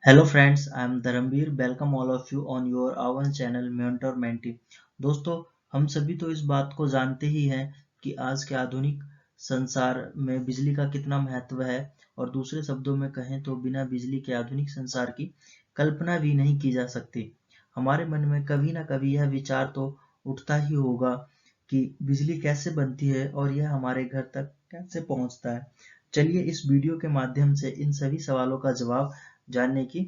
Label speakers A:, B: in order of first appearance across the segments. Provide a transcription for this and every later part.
A: Hello friends, I am Dharamveer. Welcome all of you on your our channel Mentor Mentee. दोस्तों, हम सभी तो इस बात को जानते ही हैं कि आज के आधुनिक संसार में बिजली का कितना महत्व है और दूसरे शब्दों में कहें तो बिना बिजली के आधुनिक संसार की कल्पना भी नहीं की जा सकती। हमारे मन में कभी ना कभी यह विचार तो उठता ही होगा कि बिजली कैसे बनती है और यह हमारे घर तक कैसे पहुंचता है। चलिए इस वीडियो के माध्यम से इन सभी सवालों का जवाब जानने की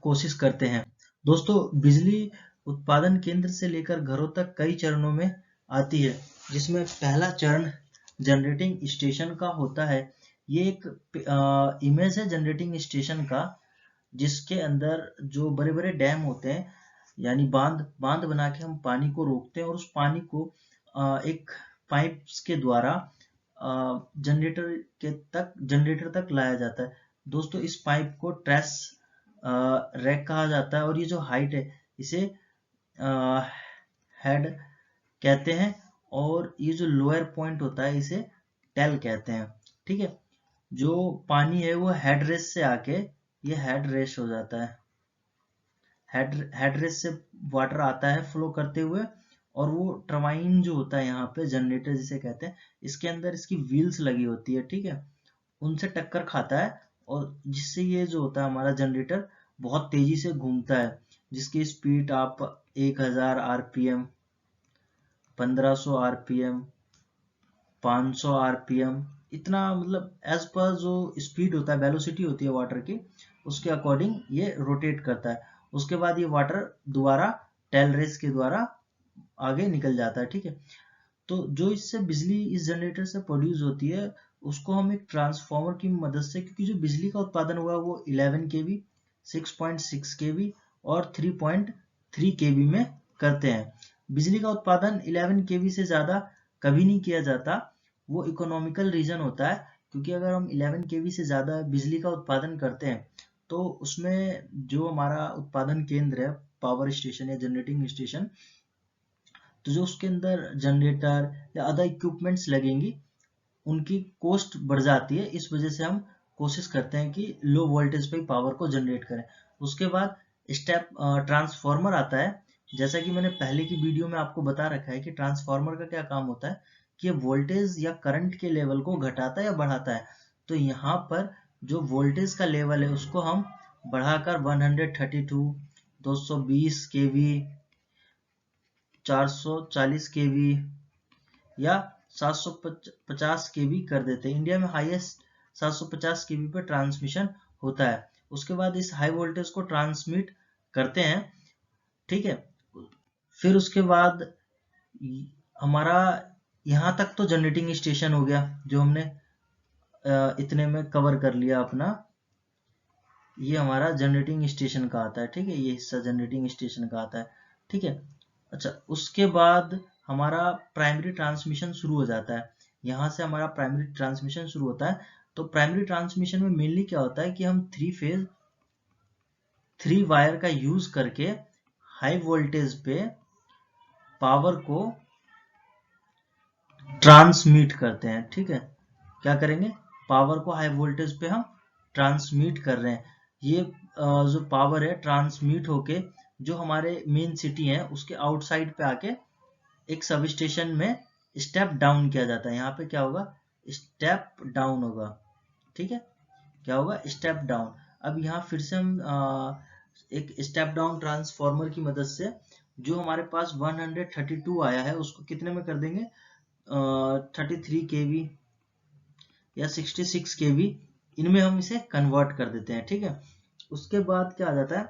A: कोशिश करते हैं। दोस्तों, बिजली उत्पादन केंद्र से लेकर घरों तक कई चरणों में आती है, जिसमें पहला चरण जनरेटिंग स्टेशन का होता है। ये एक इमेज है जनरेटिंग स्टेशन का, जिसके अंदर जो बड़े बड़े डैम होते हैं, यानी बांध बांध बना के हम पानी को रोकते हैं और उस पानी को एक पाइप्स के द्वारा जनरेटर तक लाया जाता है। दोस्तों, इस पाइप को ट्रेस रैक कहा जाता है और ये जो हाइट है इसे हेड कहते हैं और ये जो लोअर पॉइंट होता है इसे टेल कहते हैं। ठीक है, जो पानी है वो हेड रेस से आके ये हेड रेस हो जाता है। हेड रेस से वाटर आता है फ्लो करते हुए और वो टरबाइन जो होता है यहाँ पे जनरेटर जिसे कहते हैं, इसके अंदर इसकी व्हील्स लगी होती है। ठीक है, उनसे टक्कर खाता है और जिससे ये जो होता है हमारा जनरेटर बहुत तेजी से घूमता है, जिसकी स्पीड आप 1000 आरपीएम, 1500 आरपीएम, 500 आरपीएम, इतना मतलब एज पर जो स्पीड होता है, वेलोसिटी होती है वाटर की, उसके अकॉर्डिंग ये रोटेट करता है। उसके बाद ये वाटर दोबारा टेल रेस के द्वारा आगे निकल जाता है। ठीक है, तो जो इससे बिजली इस जनरेटर से प्रोड्यूस होती है उसको हम एक ट्रांसफार्मर की मदद से, क्योंकि जो बिजली का उत्पादन हुआ वो 11 केवी, 6.6 केवी और 3.3 केवी में करते हैं। बिजली का उत्पादन 11 केवी से ज़्यादा कभी नहीं किया जाता। वो इकोनॉमिकल रीजन होता है, क्योंकि अगर हम 11 केवी से ज़्यादा बिजली का उत्पादन करते हैं तो उसमें जो हमारा उत्पादन केंद्र है, पावर स्टेशन या जनरेटिंग स्टेशन, तो जो उसके अंदर जनरेटर या अदर इक्विपमेंट्स लगेंगी उनकी कॉस्ट बढ़ जाती है। इस वजह से हम कोशिश करते हैं कि लो वोल्टेज पे पावर को जनरेट करें। उसके बाद स्टेप ट्रांसफार्मर आता है। जैसा कि मैंने पहले की वीडियो में आपको बता रखा है कि ट्रांसफार्मर का क्या काम होता है कि ये वोल्टेज या करंट के लेवल को घटाता है या बढ़ाता है। तो यहाँ पर जो वोल्टेज का लेवल है उसको हम बढ़ाकर 132, 220 केवी, 440 केवी या 750 केवी कर देते हैं। इंडिया में हाईएस्ट 750 केवी पर ट्रांसमिशन होता है। उसके बाद इस हाई वोल्टेज को ट्रांसमिट करते हैं। ठीक है, फिर उसके बाद हमारा यहाँ तक तो जनरेटिंग स्टेशन हो गया, जो हमने इतने में कवर कर लिया अपना। ये हमारा जनरेटिंग स्टेशन का आता है। ठीक है, ये हिस्सा जनरेटिंग स्टेशन का आता है। ठीक है, अच्छा, उसके बाद हमारा प्राइमरी ट्रांसमिशन शुरू हो जाता है। यहाँ से हमारा प्राइमरी ट्रांसमिशन शुरू होता है। तो प्राइमरी ट्रांसमिशन में मेनली क्या होता है कि हम 3 वायर का यूज करके हाई वोल्टेज पे पावर को ट्रांसमिट करते हैं। ठीक है, क्या करेंगे, पावर को हाई वोल्टेज पे हम ट्रांसमिट कर रहे हैं। ये जो पावर है ट्रांसमिट होके जो हमारे मेन सिटी है उसके आउटसाइड पे आके एक सब स्टेशन में स्टेप डाउन किया जाता है। यहाँ पे क्या होगा, स्टेप डाउन होगा। ठीक है, क्या होगा, स्टेप डाउन। अब यहाँ फिर से हम एक स्टेप डाउन ट्रांसफॉर्मर की मदद से जो हमारे पास 132 आया है उसको कितने में कर देंगे, 33 केवी या 66 केवी, इनमें हम इसे कन्वर्ट कर देते हैं। ठीक है, उसके बाद क्या आ जाता है,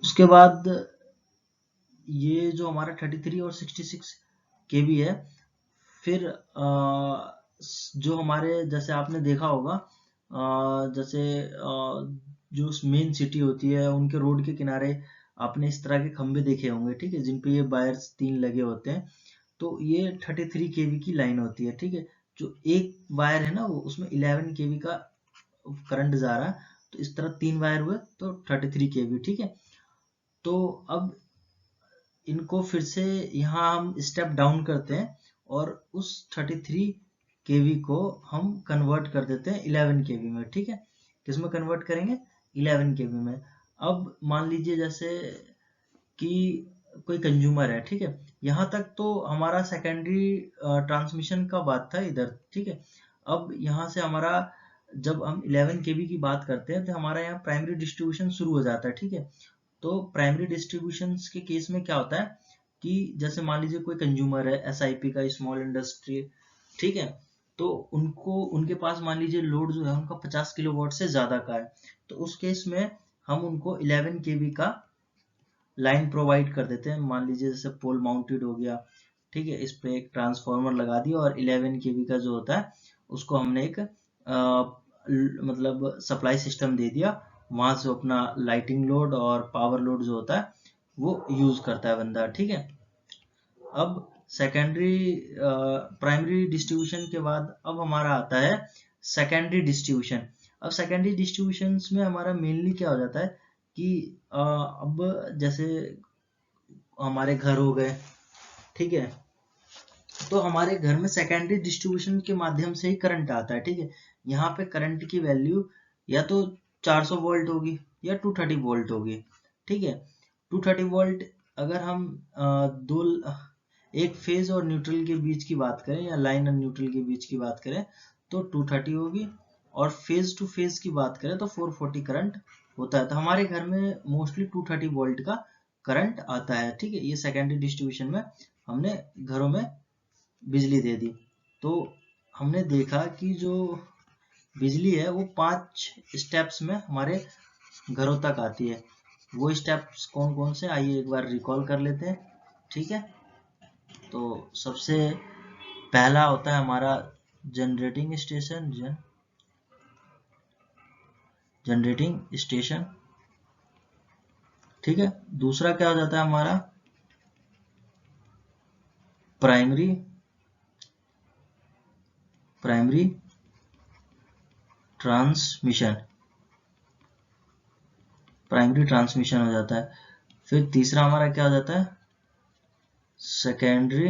A: उसके बाद ये जो हमारा 33 और 66 केवी है, फिर जो हमारे, जैसे आपने देखा होगा, जैसे जो मेन सिटी होती है उनके रोड के किनारे आपने इस तरह के खंबे देखे होंगे। ठीक है, जिन पे ये वायर्स 3 लगे होते हैं। तो ये 33 केवी की लाइन होती है। ठीक है, जो एक वायर है ना वो उसमें 11 केवी का करंट जा रहा है, तो इस तरह 3 वायर हुए तो 33 केवी। ठीक है, तो अब इनको फिर से यहाँ हम स्टेप डाउन करते हैं और उस 33 केवी को हम कन्वर्ट कर देते हैं 11 केवी में। ठीक है, किसमें कन्वर्ट करेंगे? 11 केवी में। अब मान लीजिए जैसे कि कोई कंज्यूमर है, ठीक है, यहाँ तक तो हमारा सेकेंडरी ट्रांसमिशन का बात था इधर। ठीक है, अब यहाँ से हमारा जब हम 11 केवी की बात करते हैं तो हमारा यहाँ प्राइमरी डिस्ट्रीब्यूशन शुरू हो जाता है। ठीक है, तो प्राइमरी डिस्ट्रीब्यूशन के केस में क्या होता है कि जैसे मान लीजिए कोई कंज्यूमर है SIP का, स्मॉल इंडस्ट्री, ठीक है, तो उनके पास मान लीजिए लोड जो है उनका 50 किलोवाट से ज्यादा का है, तो उस केस में हम उनको 11 केवी का लाइन प्रोवाइड कर देते हैं। मान लीजिए जैसे पोल माउंटेड हो गया, ठीक है, इस पे एक ट्रांसफार्मर लगा दिया और 11 केवी का जो होता है उसको हमने एक मतलब सप्लाई सिस्टम दे दिया, वहां से अपना लाइटिंग लोड और पावर लोड जो होता है वो यूज करता है बंदा। ठीक है, अब सेकेंडरी प्राइमरी डिस्ट्रीब्यूशन के बाद अब हमारा आता है सेकेंडरी डिस्ट्रीब्यूशन। अब सेकेंडरी डिस्ट्रीब्यूशन में हमारा मेनली क्या हो जाता है कि अब जैसे हमारे घर हो गए, ठीक है, तो हमारे घर में सेकेंडरी डिस्ट्रीब्यूशन के माध्यम से ही करंट आता है। ठीक है, यहाँ पे करंट की वैल्यू या तो 400 वोल्ट होगी या 230 वोल्ट होगी। ठीक है, 230 वोल्ट अगर हम दो एक फेज और न्यूट्रल के बीच की बात करें या लाइन और न्यूट्रल के बीच की बात करें तो 230 होगी, और फेज टू फेज की बात करें तो 440 करंट होता है। तो हमारे घर में मोस्टली 230 वोल्ट का करंट आता है। ठीक है, ये सेकेंडरी डिस्ट्रीब्यूशन में हमने घरों में बिजली दे दी। तो हमने देखा कि जो बिजली है वो 5 स्टेप्स में हमारे घरों तक आती है। वो स्टेप्स कौन कौन से, आइए एक बार रिकॉल कर लेते हैं। ठीक है, तो सबसे पहला होता है हमारा जनरेटिंग स्टेशन, जनरेटिंग स्टेशन। ठीक है, दूसरा क्या हो जाता है हमारा प्राइमरी ट्रांसमिशन, प्राइमरी ट्रांसमिशन हो जाता है। फिर तीसरा हमारा क्या हो जाता है सेकेंडरी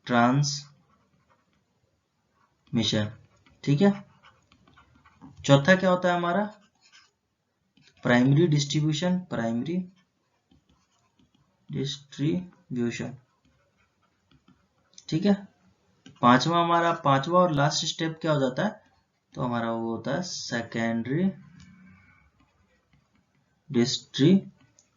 A: ट्रांसमिशन। ठीक है, चौथा क्या होता है हमारा प्राइमरी डिस्ट्रीब्यूशन, ठीक है, पांचवा और लास्ट स्टेप क्या हो जाता है, तो हमारा वो होता है सेकेंडरी डिस्ट्रीब्यूशन।